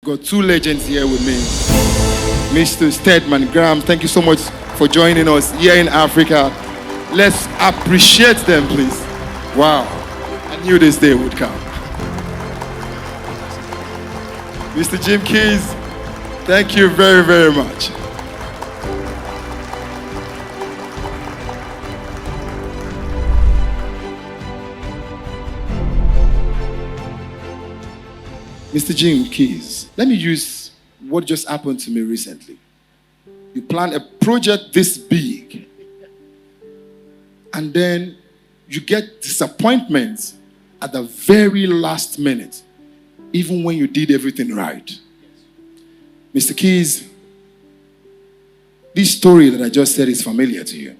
Got two legends here with me. Mr. Stedman, Graham, thank you so much for joining us here in Africa. Let's appreciate them, please. Wow, I knew this day would come. Mr. Jim Keys, thank you very, very much. Mr. Jim Keys, let me use what just happened to me recently. You plan a project this big, and then you get disappointment at the very last minute, even when you did everything right. Mr. Keys, this story that I just said is familiar to you.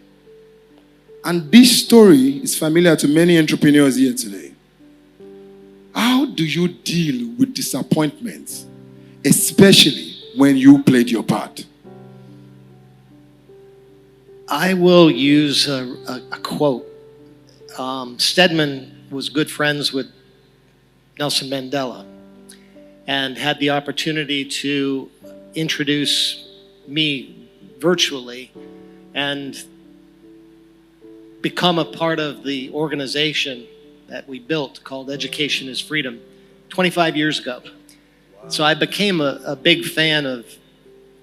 And this story is familiar to many entrepreneurs here today. How do you deal with disappointments, especially when you played your part? I will use a quote. Stedman was good friends with Nelson Mandela and had the opportunity to introduce me virtually and become a part of the organization that we built called Education is Freedom 25 years ago. Wow. So I became a big fan of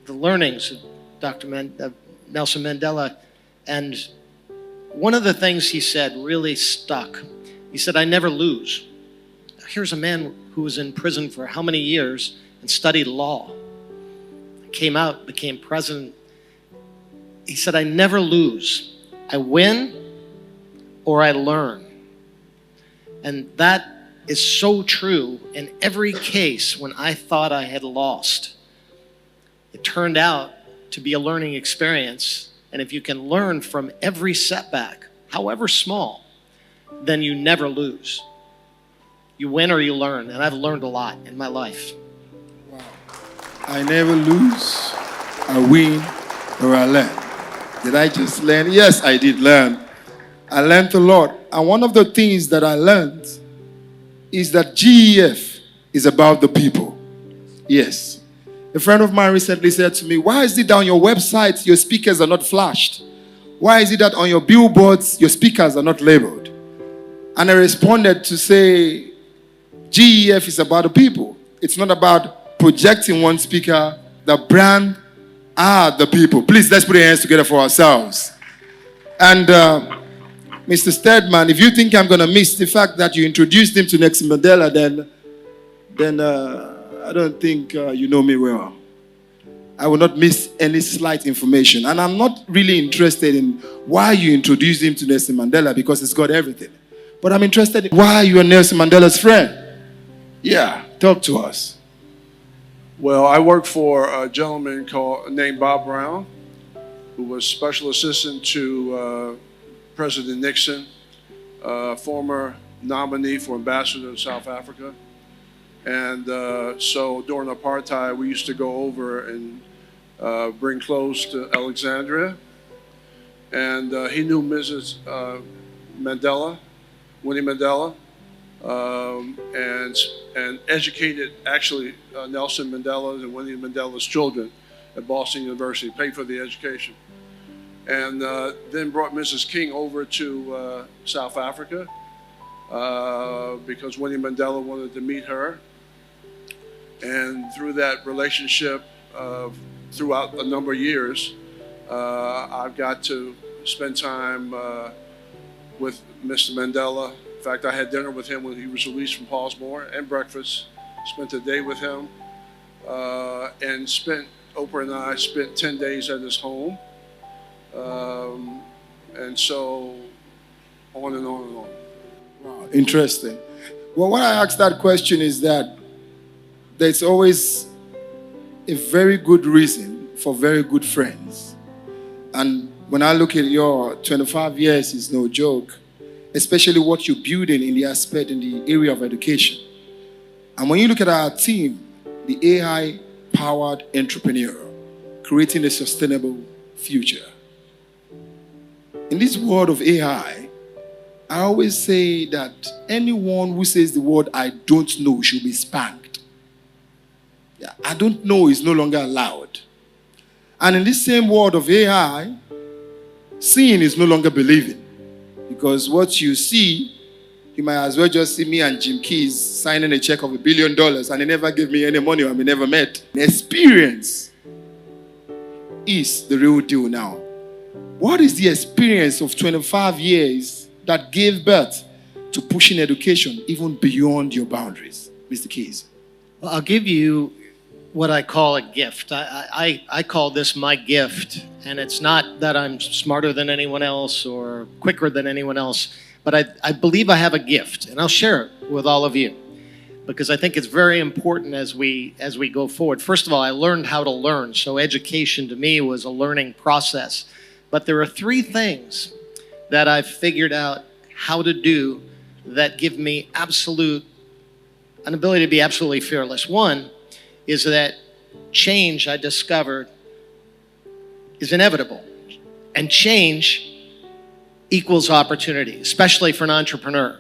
the learnings of Nelson Mandela. And one of the things he said really stuck. He said, "I never lose." Here's a man who was in prison for how many years and studied law. Came out, became president. He said, "I never lose. I win or I learn." And that is so true in every case when I thought I had lost. It turned out to be a learning experience. And if you can learn from every setback, however small, then you never lose. You win or you learn. And I've learned a lot in my life. Wow. I never lose. I win or I learn. Did I just learn? Yes, I did learn. I learned a lot. And one of the things that I learned is that GEF is about the people. Yes. A friend of mine recently said to me, "Why is it that on your website your speakers are not flashed? Why is it that on your billboards your speakers are not labeled?" And I responded to say, GEF is about the people. It's not about projecting one speaker. The brand are the people. Please, let's put our hands together for ourselves. And Mr. Stedman, if you think I'm going to miss the fact that you introduced him to Nelson Mandela, then I don't think you know me well. I will not miss any slight information. And I'm not really interested in why you introduced him to Nelson Mandela, because it's got everything. But I'm interested in why you are Nelson Mandela's friend. Yeah, talk to us. Well, I worked for a gentleman named Bob Brown, who was special assistant to President Nixon, former nominee for ambassador to South Africa. And so during apartheid, we used to go over and bring clothes to Alexandria. And he knew Mrs. Mandela, Winnie Mandela, and educated actually Nelson Mandela and Winnie Mandela's children at Boston University, paid for the education. And then brought Mrs. King over to South Africa because Winnie Mandela wanted to meet her. And through that relationship, throughout a number of years, I've got to spend time with Mr. Mandela. In fact, I had dinner with him when he was released from Hallsmore, and breakfast. Spent a day with him, and Oprah and I spent 10 days at his home. And so on and on and on. Wow, interesting. Well, why I asked that question is that there's always a very good reason for very good friends. And when I look at your 25 years, it's no joke, especially what you're building in the aspect in the area of education. And when you look at our team, the AI-powered entrepreneur, creating a sustainable future. In this world of AI, I always say that anyone who says the word "I don't know" should be spanked. I don't know is no longer allowed. And in this same world of AI, seeing is no longer believing. Because what you see, you might as well just see me and Jim Keys signing a check of $1 billion and he never gave me any money or we never met. The experience is the real deal now. What is the experience of 25 years that gave birth to pushing education even beyond your boundaries, Mr. Keys? Well, I'll give you what I call a gift. I call this my gift, and it's not that I'm smarter than anyone else or quicker than anyone else, but I believe I have a gift, and I'll share it with all of you because I think it's very important as we go forward. First of all, I learned how to learn, so education to me was a learning process. But there are 3 things that I've figured out how to do that give me an ability to be absolutely fearless. One is that change, I discovered, is inevitable. And change equals opportunity, especially for an entrepreneur.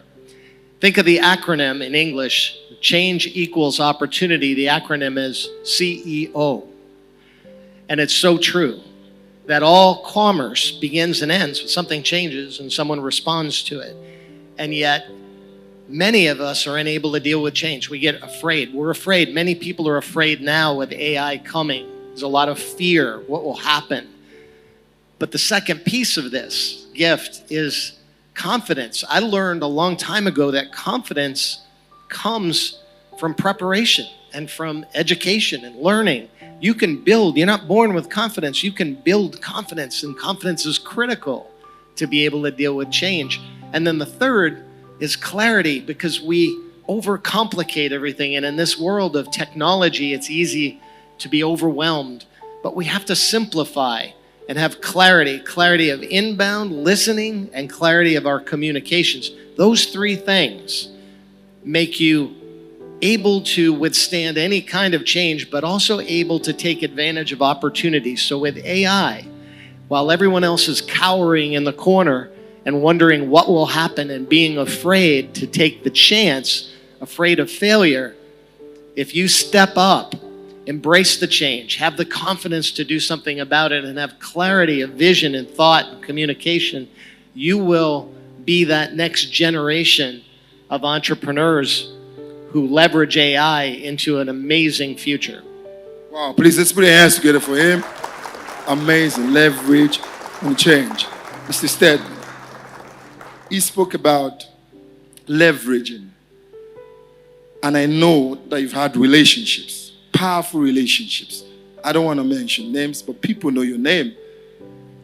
Think of the acronym in English, change equals opportunity. The acronym is CEO. And it's so true that all commerce begins and ends when something changes and someone responds to it. And yet, many of us are unable to deal with change. We get afraid. We're afraid. Many people are afraid now with AI coming. There's a lot of fear. What will happen? But the second piece of this gift is confidence. I learned a long time ago that confidence comes from preparation and from education and learning. You can build. You're not born with confidence. You can build confidence, and confidence is critical to be able to deal with change. And then the third is clarity, because we overcomplicate everything. And in this world of technology, it's easy to be overwhelmed. But we have to simplify and have clarity of inbound listening and clarity of our communications. Those 3 things make you able to withstand any kind of change, but also able to take advantage of opportunities. So with AI, while everyone else is cowering in the corner and wondering what will happen and being afraid to take the chance, afraid of failure, if you step up, embrace the change, have the confidence to do something about it, and have clarity of vision and thought and communication, you will be that next generation of entrepreneurs who leverage AI into an amazing future. Wow, please let's put our hands together for him. Amazing. Leverage and change. Mr. Stedman, he spoke about leveraging. And I know that you've had relationships, powerful relationships. I don't want to mention names, but people know your name.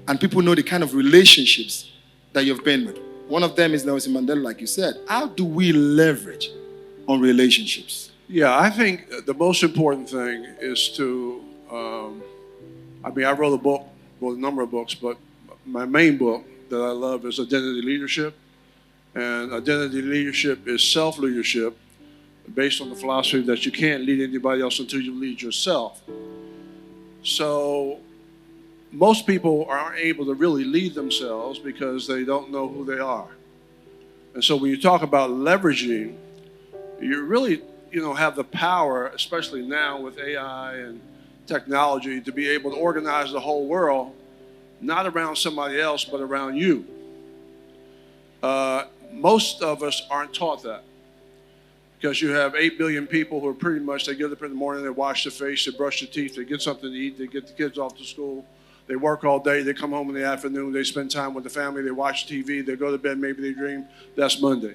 And people know the kind of relationships that you've been with. One of them is Nelson Mandela, like you said. How do we leverage on relationships? Yeah, I think the most important thing is to, I wrote a number of books, but my main book that I love is Identity Leadership. And identity leadership is self-leadership based on the philosophy that you can't lead anybody else until you lead yourself. So most people aren't able to really lead themselves because they don't know who they are. And so when you talk about leveraging, you really, have the power, especially now with AI and technology, to be able to organize the whole world, not around somebody else, but around you. Most of us aren't taught that, because you have 8 billion people who are pretty much, they get up in the morning, they wash their face, they brush their teeth, they get something to eat, they get the kids off to school, they work all day, they come home in the afternoon, they spend time with the family, they watch TV, they go to bed, maybe they dream. That's Monday.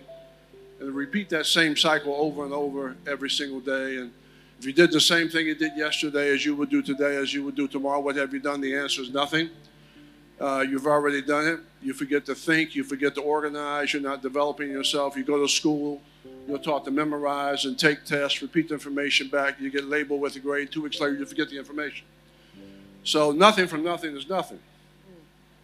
And repeat that same cycle over and over every single day. And if you did the same thing you did yesterday as you would do today, as you would do tomorrow, what have you done? The answer is nothing. You've already done it. You forget to think, you forget to organize, you're not developing yourself. You go to school, you're taught to memorize and take tests, repeat the information back, you get labeled with a grade, 2 weeks later you forget the information. So nothing from nothing is nothing.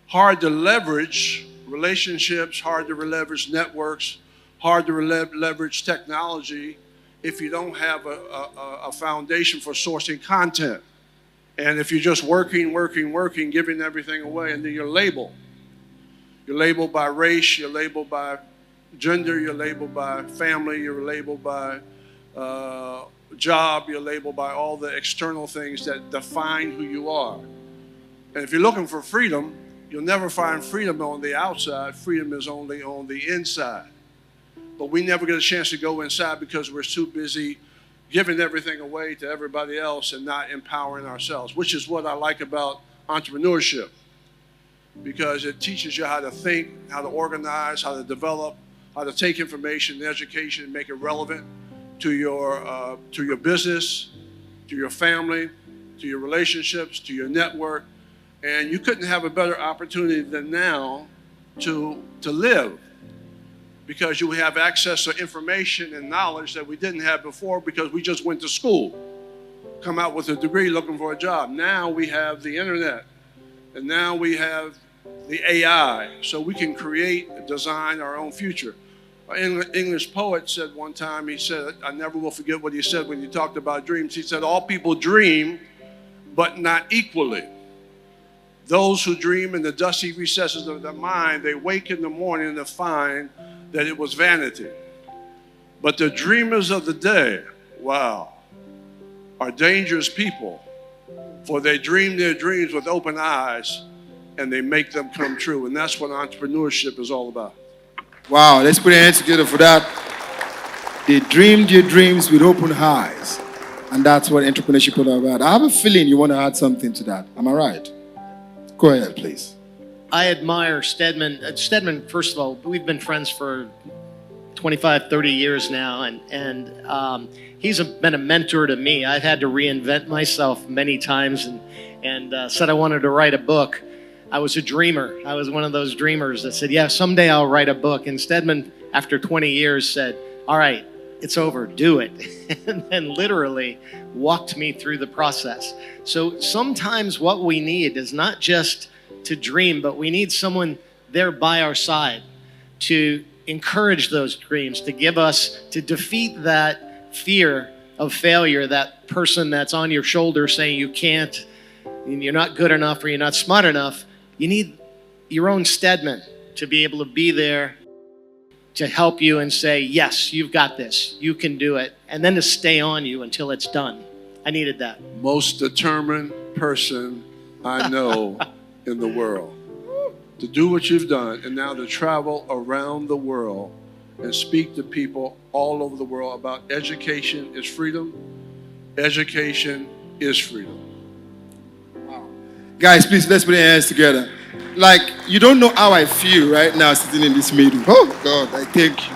Hard to leverage relationships, hard to leverage networks, hard to leverage technology if you don't have a foundation for sourcing content. And if you're just working, giving everything away, and then you're labeled. You're labeled by race, you're labeled by gender, you're labeled by family, you're labeled by job, you're labeled by all the external things that define who you are. And if you're looking for freedom, you'll never find freedom on the outside. Freedom is only on the inside. But we never get a chance to go inside because we're too busy giving everything away to everybody else and not empowering ourselves, which is what I like about entrepreneurship, because it teaches you how to think, how to organize, how to develop, how to take information and education and make it relevant to your business, to your family, to your relationships, to your network. And you couldn't have a better opportunity than now to live, because you have access to information and knowledge that we didn't have before because we just went to school, come out with a degree looking for a job. Now we have the internet, and now we have the AI, so we can create and design our own future. An English poet said one time, he said, I never will forget what he said when you talked about dreams. He said, all people dream, but not equally. Those who dream in the dusty recesses of their mind, they wake in the morning to find that it was vanity. But the dreamers of the day, wow, are dangerous people, for they dream their dreams with open eyes and they make them come true. And that's what entrepreneurship is all about. Wow, let's put our hands together for that. They dreamed your dreams with open eyes. And that's what entrepreneurship is all about. I have a feeling you want to add something to that. Am I right? Go ahead, please. I admire Stedman. Stedman, first of all, we've been friends for 25, 30 years now, and he's been a mentor to me. I've had to reinvent myself many times and said I wanted to write a book. I was a dreamer. I was one of those dreamers that said, yeah, someday I'll write a book. And Stedman, after 20 years, said, all right, it's over, do it. And then literally walked me through the process. So sometimes what we need is not just to dream, but we need someone there by our side to encourage those dreams, to give us, to defeat that fear of failure, that person that's on your shoulder saying you can't, you're not good enough, or you're not smart enough. You need your own Stedman to be able to be there to help you and say, yes, you've got this, you can do it, and then to stay on you until it's done. I needed that. Most determined person I know in the world. To do what you've done, and now to travel around the world and speak to people all over the world about education is freedom. Education is freedom. Guys, please, let's put our hands together. Like, you don't know how I feel right now sitting in this meeting. Oh, God, I thank you.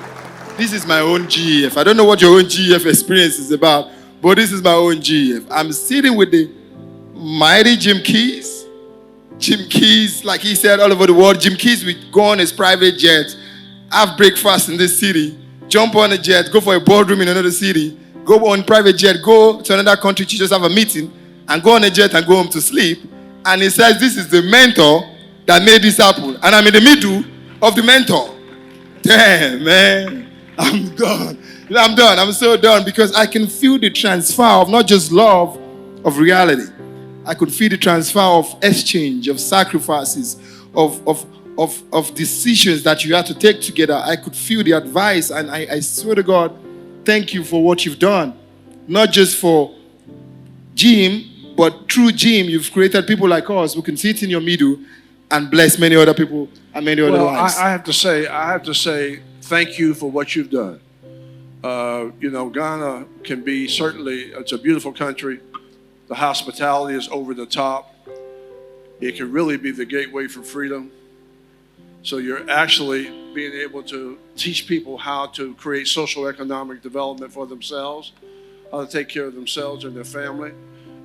This is my own GEF. I don't know what your own GEF experience is about, but this is my own GEF. I'm sitting with the mighty Jim Keys. Jim Keys, like he said, all over the world. Jim Keys would go on his private jet, have breakfast in this city, jump on a jet, go for a boardroom in another city, go on private jet, go to another country to just have a meeting, and go on a jet and go home to sleep. And he says, this is the mentor that made this happen. And I'm in the middle of the mentor. Damn, man. I'm done. I'm so done, because I can feel the transfer of not just love, of reality. I could feel the transfer of exchange, of sacrifices, of decisions that you had to take together. I could feel the advice, and I swear to God, thank you for what you've done. Not just for Jim, but through Jim, you've created people like us who can sit in your middle and bless many other people and many other lives. I have to say, thank you for what you've done. Ghana can be it's a beautiful country. The hospitality is over the top. It can really be the gateway for freedom. So you're actually being able to teach people how to create social economic development for themselves, how to take care of themselves and their family.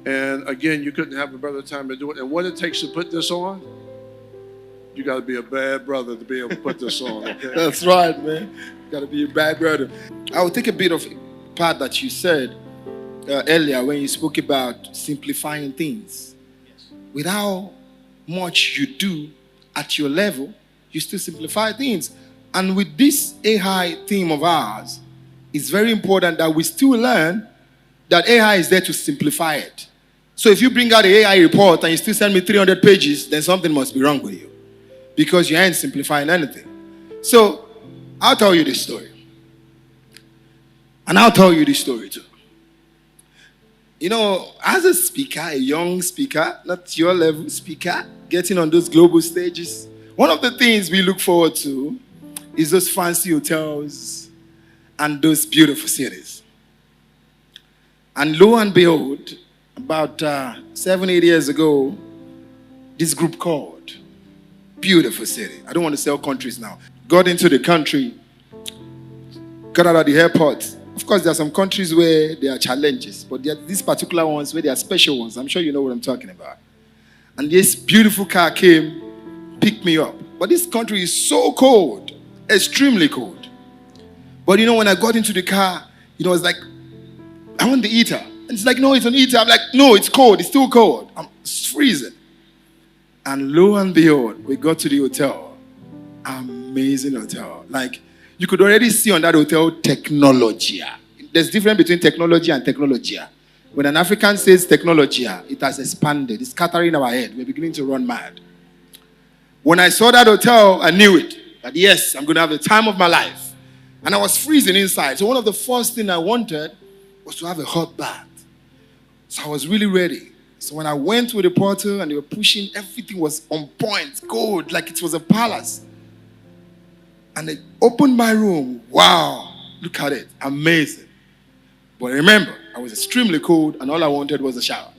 And again, you couldn't have a better time to do it. And what it takes to put this on, you got to be a bad brother to be able to put this on. Okay? That's right, man. You got to be a bad brother. I will take a bit of part that you said earlier when you spoke about simplifying things. Yes. With how much you do at your level, you still simplify things. And with this AI theme of ours, it's very important that we still learn that AI is there to simplify it. So if you bring out the AI report and you still send me 300 pages, then something must be wrong with you, because you ain't simplifying anything. So I'll tell you this story. And I'll tell you this story too. You know, as a speaker, a young speaker, not your level speaker, getting on those global stages, one of the things we look forward to is those fancy hotels and those beautiful cities. And lo and behold, about 7-8 years ago, this group called, beautiful city. I don't want to sell countries now. Got into the country, got out of the airport. Of course, there are some countries where there are challenges, but there are these particular ones where there are special ones. I'm sure you know what I'm talking about. And this beautiful car came, picked me up. But this country is so cold, extremely cold. But you know, when I got into the car, you know, it's like, I want the heater. And it's like, no, it's an heater. I'm like, no, it's cold. It's too cold. It's freezing. And lo and behold, we got to the hotel. Amazing hotel. Like, you could already see on that hotel technology. There's difference between technology and technology. When an African says technology, it has expanded. It's scattering our head. We're beginning to run mad. When I saw that hotel, I knew it. That yes, I'm going to have the time of my life. And I was freezing inside. So one of the first things I wanted was to have a hot bath. So I was really ready. So when I went to the portal and they were pushing, everything was on point, gold, like it was a palace. And they opened my room. Wow, look at it, amazing. But remember, I was extremely cold and all I wanted was a shower.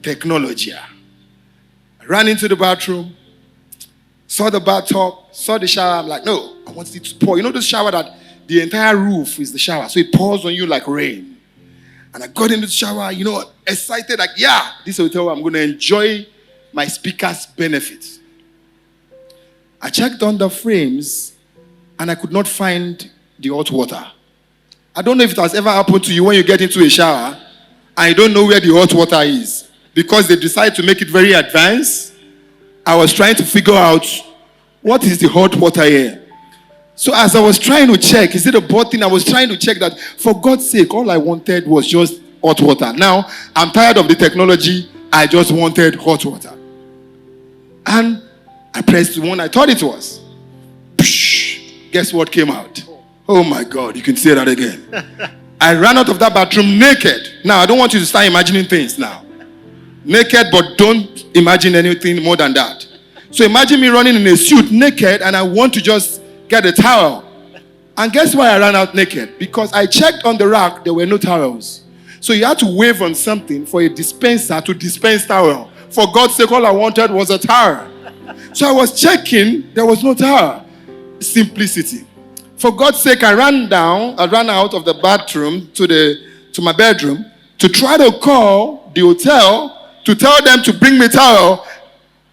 Technology. I ran into the bathroom, saw the bathtub, saw the shower. I'm like, no, I want it to pour. You know the shower that the entire roof is the shower, so it pours on you like rain. And I got into the shower, you know, excited, like, yeah, this hotel, I'm going to enjoy my speaker's benefits. I checked on the frames, and I could not find the hot water. I don't know if it has ever happened to you when you get into a shower, and you don't know where the hot water is, because they decide to make it very advanced. I was trying to figure out, what is the hot water here? So as I was trying to check, is it a button? I was trying to check that, for God's sake, all I wanted was just hot water. Now, I'm tired of the technology. I just wanted hot water. And I pressed the one I thought it was. Psh, guess what came out? Oh my God, you can say that again. I ran out of that bathroom naked. Now, I don't want you to start imagining things now. Naked, but don't imagine anything more than that. So imagine me running in a suit naked and I want to just get a towel. And guess why I ran out naked? Because I checked on the rack, there were no towels. So you had to wave on something for a dispenser to dispense towel. For God's sake, all I wanted was a towel. So I was checking, there was no towel. Simplicity. For God's sake, I ran out of the bathroom to my bedroom to try to call the hotel to tell them to bring me towel.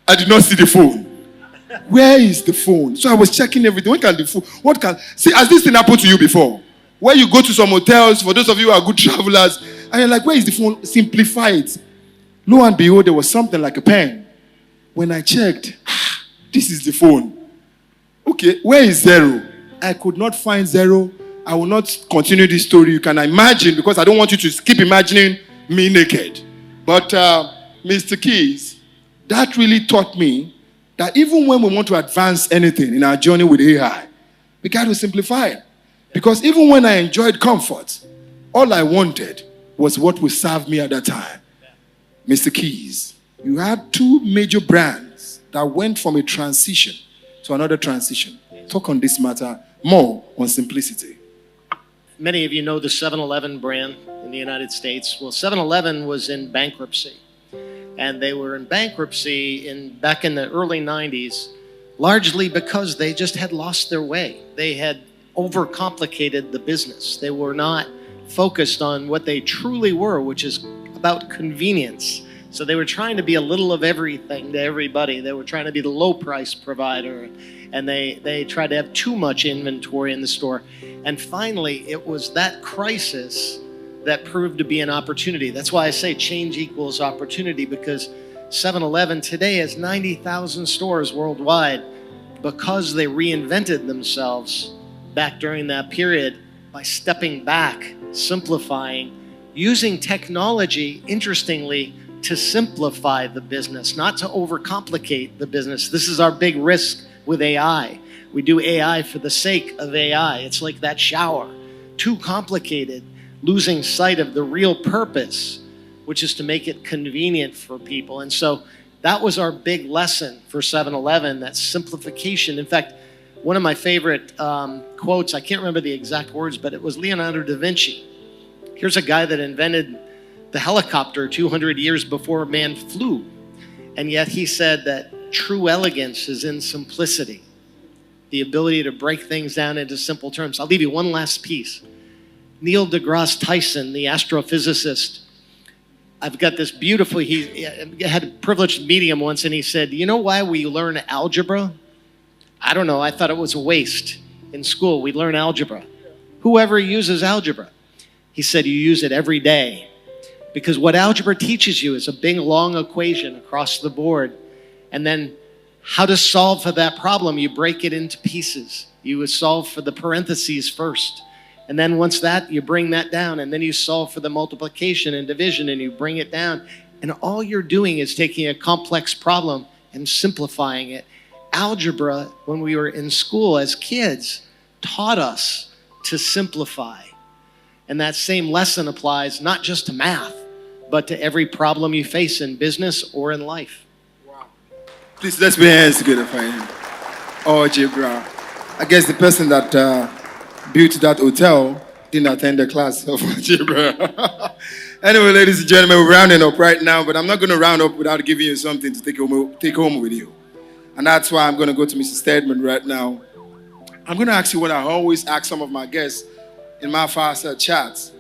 I did not see the phone. Where is the phone? So I was checking everything. When can the phone? See, has this thing happened to you before? Where you go to some hotels, for those of you who are good travelers, and you're like, where is the phone? Simplify it. Lo and behold, there was something like a pen. When I checked, this is the phone. Okay, where is zero? I could not find zero. I will not continue this story. You can imagine, because I don't want you to keep imagining me naked. But Mr. Keys, that really taught me that even when we want to advance anything in our journey with AI, we got to simplify it. Because even when I enjoyed comfort, all I wanted was what would serve me at that time. Mr. Keys, you had two major brands that went from a transition to another transition. Talk on this matter more on simplicity. Many of you know the 7-Eleven brand in the United States. Well, 7-Eleven was in bankruptcy. And they were in bankruptcy back in the early 90s, largely because they just had lost their way. They had overcomplicated the business. They were not focused on what they truly were, which is about convenience. So they were trying to be a little of everything to everybody. They were trying to be the low price provider, and they tried to have too much inventory in the store. And finally, it was that crisis that proved to be an opportunity. That's why I say change equals opportunity, because 7-Eleven today has 90,000 stores worldwide because they reinvented themselves back during that period by stepping back, simplifying, using technology, interestingly, to simplify the business, not to overcomplicate the business. This is our big risk with AI. We do AI for the sake of AI. It's like that shower. Too complicated. losing sight of the real purpose, which is to make it convenient for people. And so that was our big lesson for 7-Eleven, that simplification. In fact, one of my favorite quotes, I can't remember the exact words, but it was Leonardo da Vinci. Here's a guy that invented the helicopter 200 years before man flew. And yet he said that true elegance is in simplicity, the ability to break things down into simple terms. I'll leave you one last piece. Neil deGrasse Tyson, the astrophysicist, I've got this beautiful, he had a privileged meeting him once, and he said, you know why we learn algebra? I don't know, I thought it was a waste. In school, we learn algebra. Whoever uses algebra? He said, you use it every day. Because what algebra teaches you is a big, long equation across the board. And then how to solve for that problem, you break it into pieces. You would solve for the parentheses first. And then once that, you bring that down. And then you solve for the multiplication and division, and you bring it down. And all you're doing is taking a complex problem and simplifying it. Algebra, when we were in school as kids, taught us to simplify. And that same lesson applies not just to math, but to every problem you face in business or in life. Wow. Please, let's put hands together for him. Oh, J. Brown. I guess the person that built that hotel didn't attend the class of J. Brown. Anyway, ladies and gentlemen, we're rounding up right now, but I'm not going to round up without giving you something to take home with you. And that's why I'm going to go to Mr. Stedman right now. I'm going to ask you what I always ask some of my guests in my Fireside chats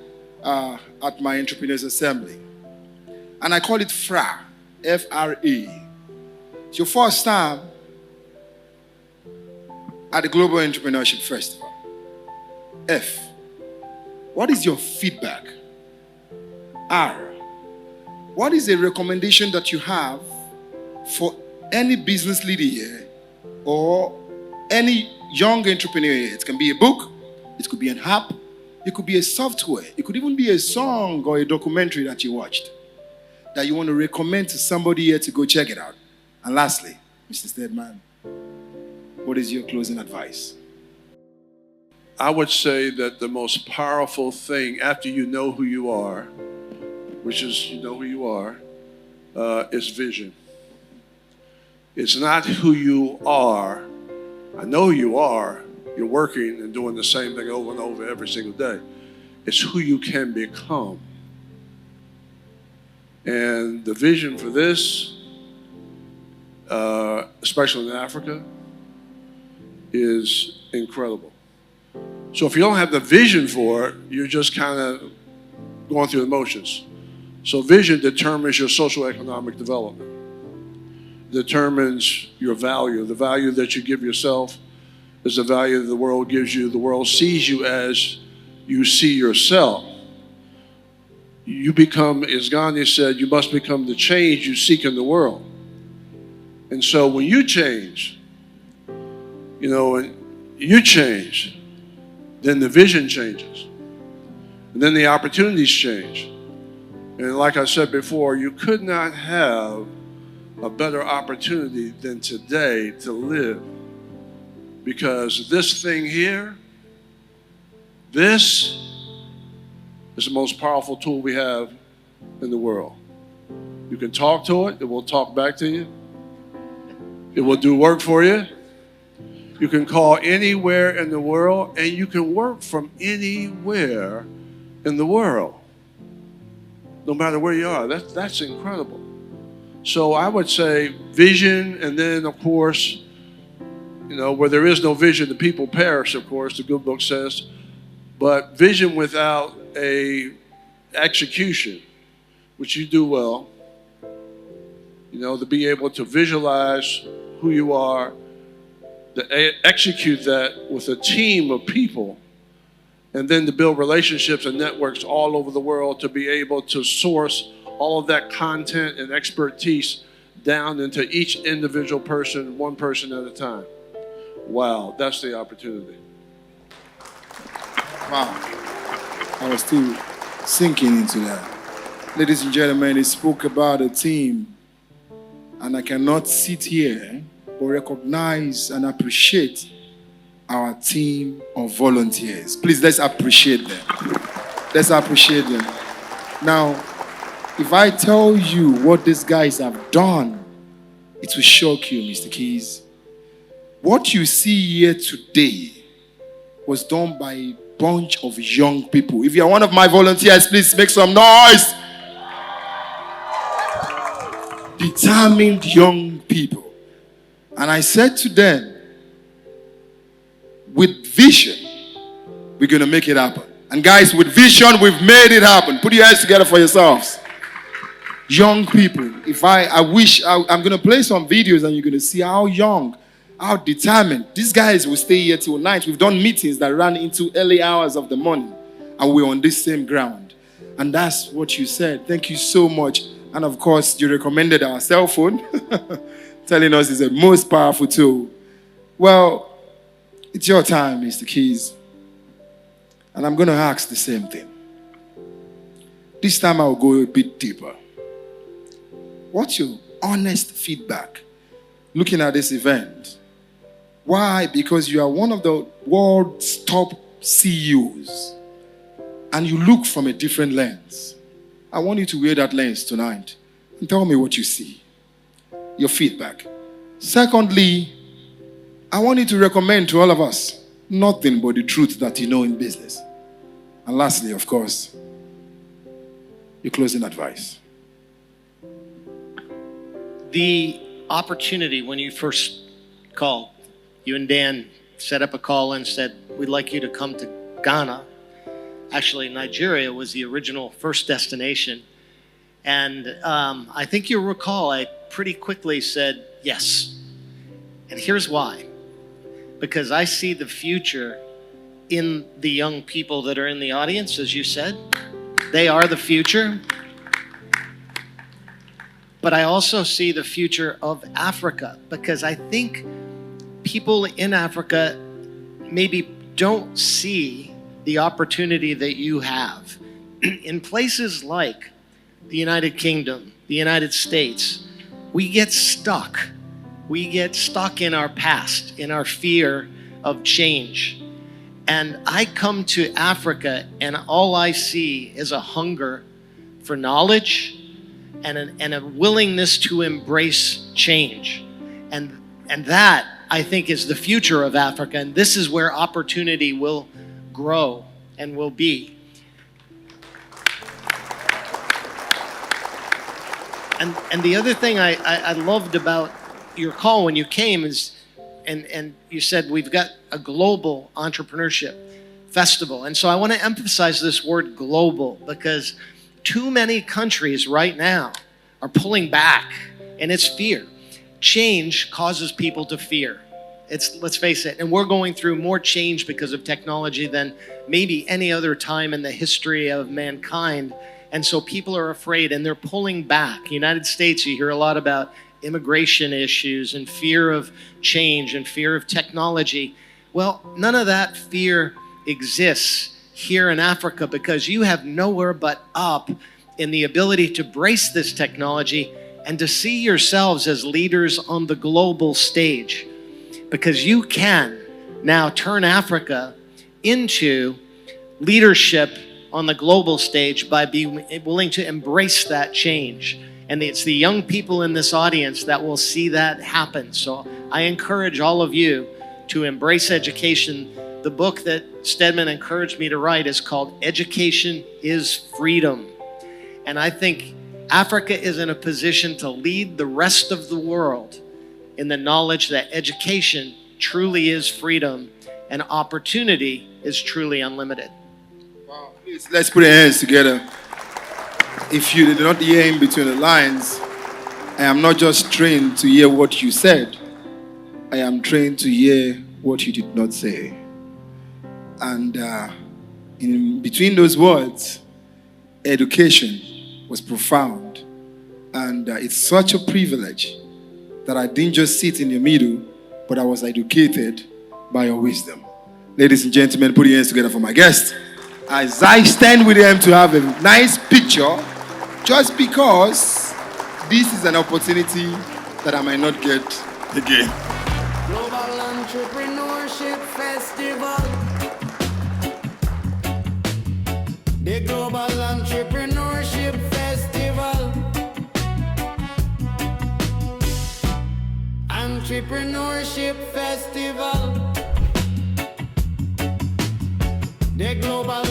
at my Entrepreneurs Assembly. And I call it FRA, F-R-A. It's your first time at the Global Entrepreneurship Festival. F, what is your feedback? R, what is a recommendation that you have for any business leader here or any young entrepreneur here? It can be a book, it could be an app, it could be a software, it could even be a song or a documentary that you watched that you want to recommend to somebody here to go check it out. And lastly, Mr. Stedman, what is your closing advice? I would say that the most powerful thing after you know who you are, which is you know who you are, is vision. It's not who you are. I know who you are. You're working and doing the same thing over and over every single day. It's who you can become. And the vision for this, especially in Africa, is incredible. So if you don't have the vision for it, you're just kind of going through the motions. So vision determines your socioeconomic development, determines your value. The value that you give yourself is the value that the world gives you. The world sees you as you see yourself. You become, as Gandhi said, you must become the change you seek in the world. And so when you change, and you change, then the vision changes. And then the opportunities change. And like I said before, you could not have a better opportunity than today to live. Because this thing here, this is the most powerful tool we have in the world. You can talk to it, it will talk back to you. It will do work for you. You can call anywhere in the world, and you can work from anywhere in the world, no matter where you are. That's incredible. So I would say vision, and then, of course, where there is no vision, the people perish, of course, the good book says. But vision without a execution, which you do well, to be able to visualize who you are, to execute that with a team of people, and then to build relationships and networks all over the world to be able to source all of that content and expertise down into each individual person, one person at a time. Wow, that's the opportunity. Wow. I was still sinking into that. Ladies and gentlemen, he spoke about a team, and I cannot sit here but recognize and appreciate our team of volunteers. Please, let's appreciate them. Let's appreciate them. Now, if I tell you what these guys have done, it will shock you, Mr. Keys. What you see here today was done by a bunch of young people. If you're one of my volunteers, please make some noise. Determined young people. And I said to them, with vision, we're going to make it happen. And guys, with vision, we've made it happen. Put your hands together for yourselves. Young people. I'm going to play some videos and you're going to see how young, how determined. These guys will stay here till night. We've done meetings that ran into early hours of the morning. And we're on this same ground. And that's what you said. Thank you so much. And of course, you recommended our cell phone, telling us it's the most powerful tool. Well, it's your time, Mr. Keys. And I'm going to ask the same thing. This time I'll go a bit deeper. What's your honest feedback looking at this event? Why? Because you are one of the world's top CEOs. And you look from a different lens. I want you to wear that lens tonight and tell me what you see. Your feedback. Secondly, I want you to recommend to all of us nothing but the truth that you know in business. And lastly, of course, your closing advice. The opportunity when you first called, you and Dan set up a call and said, we'd like you to come to Ghana. Actually, Nigeria was the original first destination. And I think you'll recall, I pretty quickly said yes. And here's why. Because I see the future in the young people that are in the audience, as you said. They are the future. But I also see the future of Africa, because I think people in Africa maybe don't see the opportunity that you have. In places like the United Kingdom, the United States, we get stuck. We get stuck in our past, in our fear of change. And I come to Africa and all I see is a hunger for knowledge and a willingness to embrace change. And that, I think, is the future of Africa. And this is where opportunity will grow and will be. And the other thing I loved about your call when you came is, and you said we've got a global entrepreneurship festival. And so I want to emphasize this word global, because too many countries right now are pulling back, and it's fear. Change causes people to fear. Let's face it, and we're going through more change because of technology than maybe any other time in the history of mankind. And so people are afraid and they're pulling back. United States, you hear a lot about immigration issues and fear of change and fear of technology. Well, none of that fear exists here in Africa, because you have nowhere but up in the ability to embrace this technology and to see yourselves as leaders on the global stage. Because you can now turn Africa into leadership on the global stage by being willing to embrace that change. And it's the young people in this audience that will see that happen. So I encourage all of you to embrace education. The book that Stedman encouraged me to write is called Education is Freedom. And I think Africa is in a position to lead the rest of the world in the knowledge that education truly is freedom and opportunity is truly unlimited. Wow. Please, let's put our hands together. If you did not hear in between the lines, I am not just trained to hear what you said. I am trained to hear what you did not say. And in between those words, education was profound. And it's such a privilege that I didn't just sit in the middle, but I was educated by your wisdom. Ladies and gentlemen, put your hands together for my guest. As I stand with them to have a nice picture, just because this is an opportunity that I might not get again. Global Entrepreneurship Festival. The Global Entrepreneurship Festival. Entrepreneurship Festival. The Global